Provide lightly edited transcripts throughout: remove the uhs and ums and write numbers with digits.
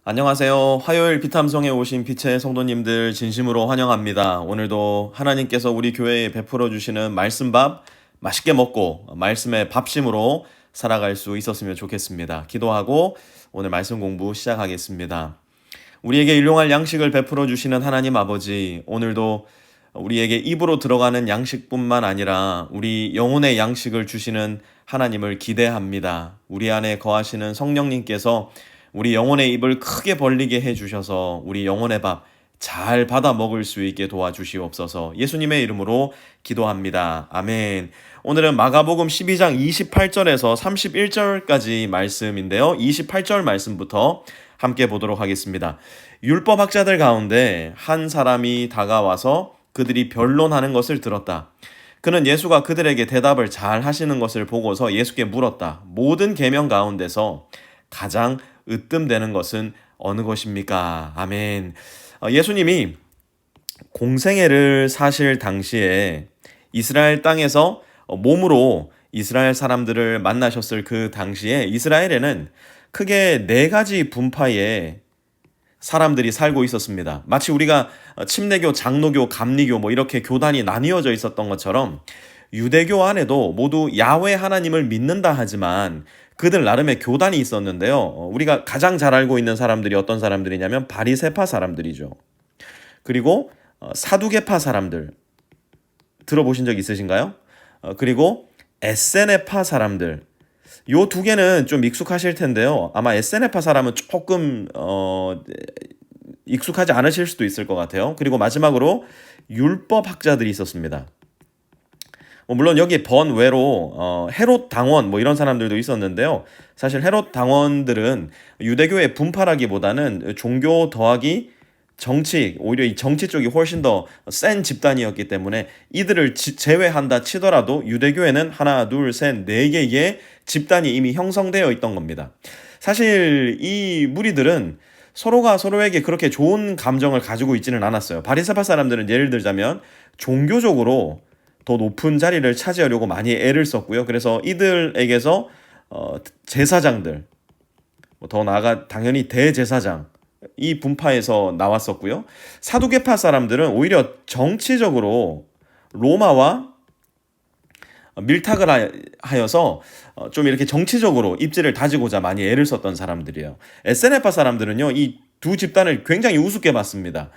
안녕하세요. 화요일 피탐성에 오신 빛의 성도님들 진심으로 환영합니다. 오늘도 하나님께서 우리 교회에 베풀어 주시는 말씀밥 맛있게 먹고 말씀의 밥심으로 살아갈 수 있었으면 좋겠습니다. 기도하고 오늘 말씀 공부 시작하겠습니다. 우리에게 일용할 양식을 베풀어 주시는 하나님 아버지, 오늘도 우리에게 입으로 들어가는 양식뿐만 아니라 우리 영혼의 양식을 주시는 하나님을 기대합니다. 우리 안에 거하시는 성령님께서 우리 영혼의 입을 크게 벌리게 해주셔서 우리 영혼의 밥 잘 받아 먹을 수 있게 도와주시옵소서. 예수님의 이름으로 기도합니다. 아멘. 오늘은 마가복음 12장 28절에서 31절까지 말씀인데요. 28절 말씀부터 함께 보도록 하겠습니다. 율법학자들 가운데 한 사람이 다가와서 그들이 변론하는 것을 들었다. 그는 예수가 그들에게 대답을 잘 하시는 것을 보고서 예수께 물었다. 모든 계명 가운데서 가장 으뜸되는 것은 어느 것입니까? 아멘. 예수님이 공생애를 사실 당시에 이스라엘 땅에서 몸으로 이스라엘 사람들을 만나셨을 그 당시에 이스라엘에는 크게 네 가지 분파의 사람들이 살고 있었습니다. 마치 우리가 침례교, 장로교, 감리교 뭐 이렇게 교단이 나뉘어져 있었던 것처럼 유대교 안에도 모두 야훼 하나님을 믿는다 하지만 그들 나름의 교단이 있었는데요. 우리가 가장 잘 알고 있는 사람들이 어떤 사람들이냐면 바리새파 사람들이죠. 그리고 사두개파 사람들 들어보신 적 있으신가요? 그리고 에세네파 사람들. 요 두 개는 좀 익숙하실 텐데요. 아마 에세네파 사람은 조금 익숙하지 않으실 수도 있을 것 같아요. 그리고 마지막으로 율법학자들이 있었습니다. 물론 여기 번외로 헤롯 당원 뭐 이런 사람들도 있었는데요. 사실 헤롯 당원들은 유대교의 분파라기보다는 종교 더하기 정치, 오히려 이 정치 쪽이 훨씬 더 센 집단이었기 때문에 이들을 제외한다 치더라도 유대교에는 하나, 둘, 셋, 네 개의 집단이 이미 형성되어 있던 겁니다. 사실 이 무리들은 서로가 서로에게 그렇게 좋은 감정을 가지고 있지는 않았어요. 바리새파 사람들은 예를 들자면 종교적으로 더 높은 자리를 차지하려고 많이 애를 썼고요. 그래서 이들에게서 제사장들, 더 나아가 당연히 대제사장 이 분파에서 나왔었고요. 사두개파 사람들은 오히려 정치적으로 로마와 밀탁을 하여서 좀 이렇게 정치적으로 입지를 다지고자 많이 애를 썼던 사람들이에요. 에세네파 사람들은요, 이 두 집단을 굉장히 우습게 봤습니다.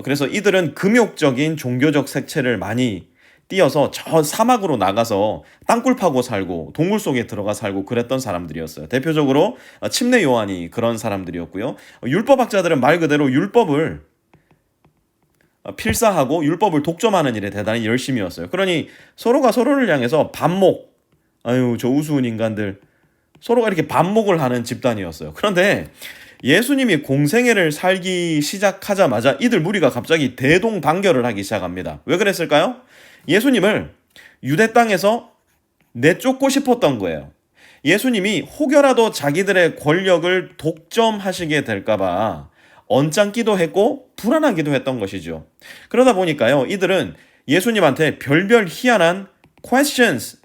그래서 이들은 금욕적인 종교적 색채를 많이 띄어서 저 사막으로 나가서 땅굴 파고 살고 동굴 속에 들어가 살고 그랬던 사람들이었어요. 대표적으로 침례 요한이 그런 사람들이었고요. 율법학자들은 말 그대로 율법을 필사하고 율법을 독점하는 일에 대단히 열심이었어요. 그러니 서로가 서로를 향해서 반목, 아유 저 우스운 인간들, 서로가 이렇게 반목을 하는 집단이었어요. 그런데 예수님이 공생애를 살기 시작하자마자 이들 무리가 갑자기 대동단결을 하기 시작합니다. 왜 그랬을까요? 예수님을 유대 땅에서 내쫓고 싶었던 거예요. 예수님이 혹여라도 자기들의 권력을 독점하시게 될까봐 언짢기도 했고 불안하기도 했던 것이죠. 그러다 보니까요, 이들은 예수님한테 별별 희한한 questions,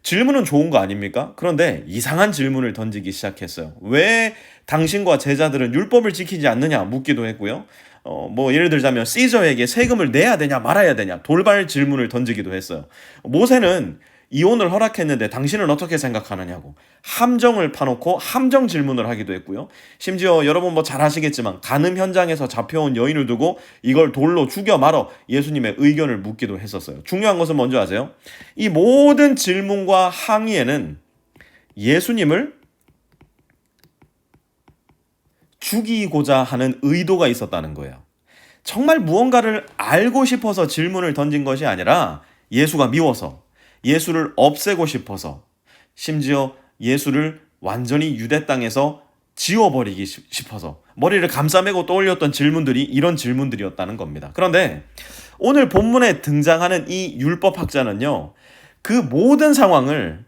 질문은 좋은 거 아닙니까? 그런데 이상한 질문을 던지기 시작했어요. 왜 당신과 제자들은 율법을 지키지 않느냐 묻기도 했고요. 뭐 예를 들자면 시저에게 세금을 내야 되냐 말아야 되냐 돌발 질문을 던지기도 했어요. 모세는 이혼을 허락했는데 당신은 어떻게 생각하느냐고 함정을 파놓고 함정 질문을 하기도 했고요. 심지어 여러분 뭐 잘 아시겠지만 간음 현장에서 잡혀온 여인을 두고 이걸 돌로 죽여 말어 예수님의 의견을 묻기도 했었어요. 중요한 것은 뭔지 아세요? 이 모든 질문과 항의에는 예수님을 죽이고자 하는 의도가 있었다는 거예요. 정말 무언가를 알고 싶어서 질문을 던진 것이 아니라 예수가 미워서, 예수를 없애고 싶어서, 심지어 예수를 완전히 유대 땅에서 지워버리기 싶어서 머리를 감싸매고 떠올렸던 질문들이 이런 질문들이었다는 겁니다. 그런데 오늘 본문에 등장하는 이 율법학자는요, 그 모든 상황을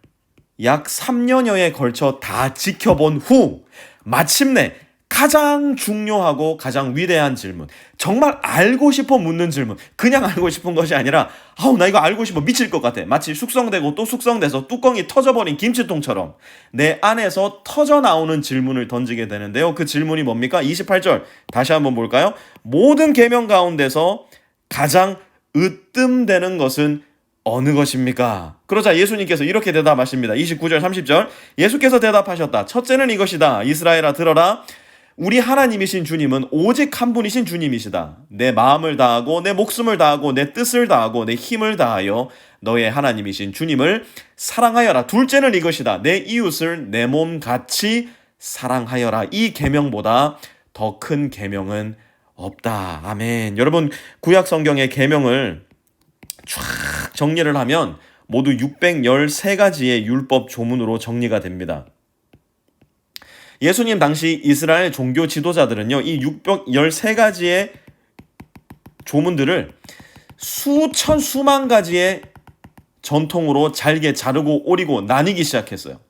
약 3년여에 걸쳐 다 지켜본 후 마침내 가장 중요하고 가장 위대한 질문, 정말 알고 싶어 묻는 질문, 그냥 알고 싶은 것이 아니라 나 이거 알고 싶어 미칠 것 같아. 마치 숙성되고 또 숙성돼서 뚜껑이 터져버린 김치통처럼 내 안에서 터져 나오는 질문을 던지게 되는데요. 그 질문이 뭡니까? 28절 다시 한번 볼까요? 모든 계명 가운데서 가장 으뜸되는 것은 어느 것입니까? 그러자 예수님께서 이렇게 대답하십니다. 29절 30절 예수께서 대답하셨다. 첫째는 이것이다. 이스라엘아 들어라. 우리 하나님이신 주님은 오직 한 분이신 주님이시다. 내 마음을 다하고 내 목숨을 다하고 내 뜻을 다하고 내 힘을 다하여 너의 하나님이신 주님을 사랑하여라. 둘째는 이것이다. 내 이웃을 내 몸같이 사랑하여라. 이 계명보다 더 큰 계명은 없다. 아멘. 여러분, 구약 성경의 계명을 쫙 정리를 하면 모두 613가지의 율법 조문으로 정리가 됩니다. 예수님 당시 이스라엘 종교 지도자들은요, 이 613가지의 조문들을 수천 수만 가지의 전통으로 잘게 자르고 오리고 나뉘기 시작했어요.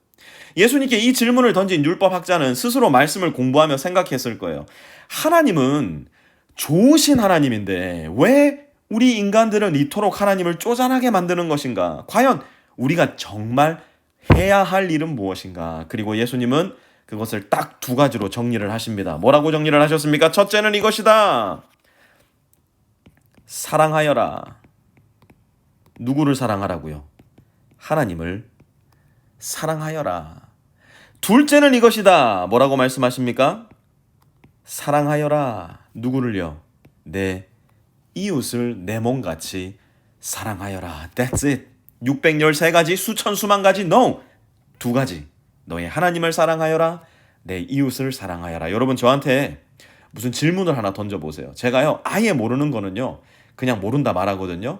예수님께 이 질문을 던진 율법학자는 스스로 말씀을 공부하며 생각했을 거예요. 하나님은 좋으신 하나님인데 왜 우리 인간들은 이토록 하나님을 쪼잔하게 만드는 것인가? 과연 우리가 정말 해야 할 일은 무엇인가? 그리고 예수님은 그것을 딱 두 가지로 정리를 하십니다. 뭐라고 정리를 하셨습니까? 첫째는 이것이다. 사랑하여라. 누구를 사랑하라고요? 하나님을 사랑하여라. 둘째는 이것이다. 뭐라고 말씀하십니까? 사랑하여라. 누구를요? 내 이웃을 내 몸같이 사랑하여라. That's it. 613가지 수천 수만 가지 No. 두 가지. 너의 하나님을 사랑하여라. 내 이웃을 사랑하여라. 여러분 저한테 무슨 질문을 하나 던져보세요. 제가요 아예 모르는 거는요 그냥 모른다 말하거든요.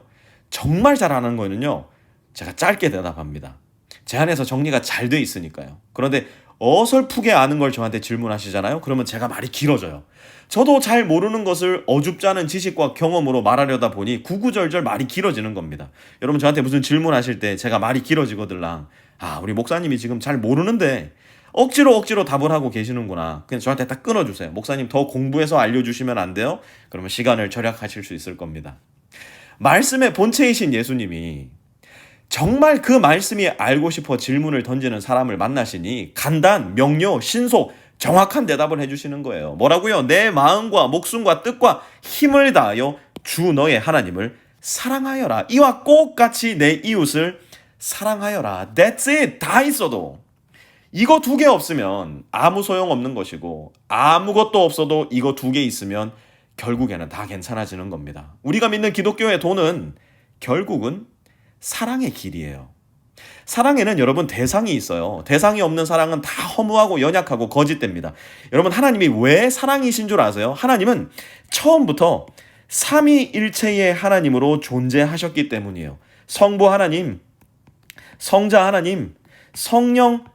정말 잘 아는 거는요 제가 짧게 대답합니다. 제 안에서 정리가 잘 돼 있으니까요. 그런데 어설프게 아는 걸 저한테 질문하시잖아요. 그러면 제가 말이 길어져요. 저도 잘 모르는 것을 어줍지 않은 지식과 경험으로 말하려다 보니 구구절절 말이 길어지는 겁니다. 여러분 저한테 무슨 질문하실 때 제가 말이 길어지거들랑 우리 목사님이 지금 잘 모르는데 억지로 답을 하고 계시는구나. 그냥 저한테 딱 끊어주세요. 목사님 더 공부해서 알려주시면 안 돼요? 그러면 시간을 절약하실 수 있을 겁니다. 말씀의 본체이신 예수님이 정말 그 말씀이 알고 싶어 질문을 던지는 사람을 만나시니 간단, 명료, 신속, 정확한 대답을 해주시는 거예요. 뭐라고요? 내 마음과 목숨과 뜻과 힘을 다하여 주 너의 하나님을 사랑하여라. 이와 똑같이 내 이웃을 사랑하여라. That's it. 다 있어도. 이거 두 개 없으면 아무 소용없는 것이고 아무것도 없어도 이거 두 개 있으면 결국에는 다 괜찮아지는 겁니다. 우리가 믿는 기독교의 도는 결국은 사랑의 길이에요. 사랑에는 여러분 대상이 있어요. 대상이 없는 사랑은 다 허무하고 연약하고 거짓됩니다. 여러분 하나님이 왜 사랑이신 줄 아세요? 하나님은 처음부터 삼위일체의 하나님으로 존재하셨기 때문이에요. 성부 하나님, 성자 하나님, 성령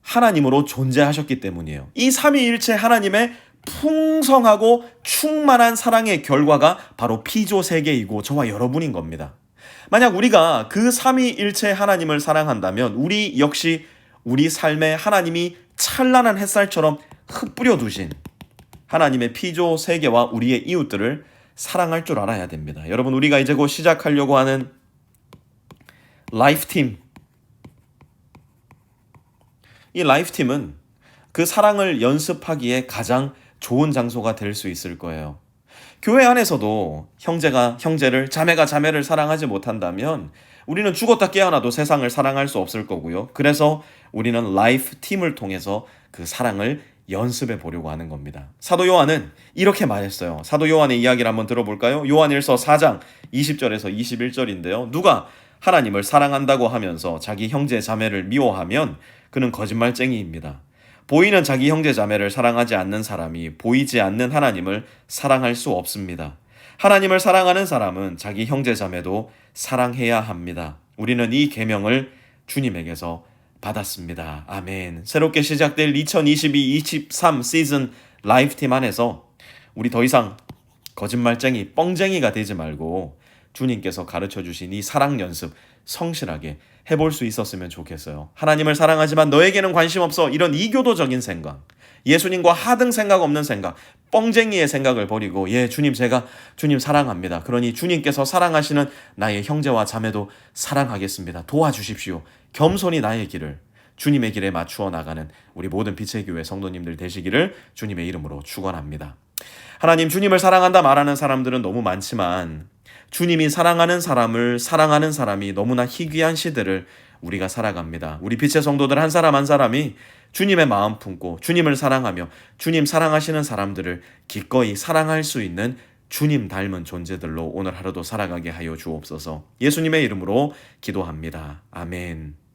하나님으로 존재하셨기 때문이에요. 이 삼위일체 하나님의 풍성하고 충만한 사랑의 결과가 바로 피조 세계이고 저와 여러분인 겁니다. 만약 우리가 그 삼위일체 하나님을 사랑한다면 우리 역시 우리 삶에 하나님이 찬란한 햇살처럼 흩뿌려 두신 하나님의 피조 세계와 우리의 이웃들을 사랑할 줄 알아야 됩니다. 여러분 우리가 이제 곧 시작하려고 하는 라이프팀, 이 라이프팀은 그 사랑을 연습하기에 가장 좋은 장소가 될 수 있을 거예요. 교회 안에서도 형제가 형제를, 자매가 자매를 사랑하지 못한다면 우리는 죽었다 깨어나도 세상을 사랑할 수 없을 거고요. 그래서 우리는 라이프팀을 통해서 그 사랑을 연습해 보려고 하는 겁니다. 사도 요한은 이렇게 말했어요. 사도 요한의 이야기를 한번 들어볼까요? 요한일서 4장 20절에서 21절인데요. 누가 하나님을 사랑한다고 하면서 자기 형제 자매를 미워하면 그는 거짓말쟁이입니다. 보이는 자기 형제 자매를 사랑하지 않는 사람이 보이지 않는 하나님을 사랑할 수 없습니다. 하나님을 사랑하는 사람은 자기 형제 자매도 사랑해야 합니다. 우리는 이 계명을 주님에게서 받았습니다. 아멘. 새롭게 시작될 2022-23 시즌 라이프팀 안에서 우리 더 이상 거짓말쟁이, 뻥쟁이가 되지 말고 주님께서 가르쳐 주신 이 사랑 연습 성실하게 해볼 수 있었으면 좋겠어요. 하나님을 사랑하지만 너에게는 관심 없어. 이런 이교도적인 생각, 예수님과 하등 생각 없는 생각, 뻥쟁이의 생각을 버리고 예, 주님 제가 주님 사랑합니다. 그러니 주님께서 사랑하시는 나의 형제와 자매도 사랑하겠습니다. 도와주십시오. 겸손히 나의 길을 주님의 길에 맞추어 나가는 우리 모든 빛의 교회 성도님들 되시기를 주님의 이름으로 축원합니다. 하나님, 주님을 사랑한다 말하는 사람들은 너무 많지만 주님이 사랑하는 사람을 사랑하는 사람이 너무나 희귀한 시대를 우리가 살아갑니다. 우리 빛의 성도들 한 사람 한 사람이 주님의 마음 품고 주님을 사랑하며 주님 사랑하시는 사람들을 기꺼이 사랑할 수 있는 주님 닮은 존재들로 오늘 하루도 살아가게 하여 주옵소서. 예수님의 이름으로 기도합니다. 아멘.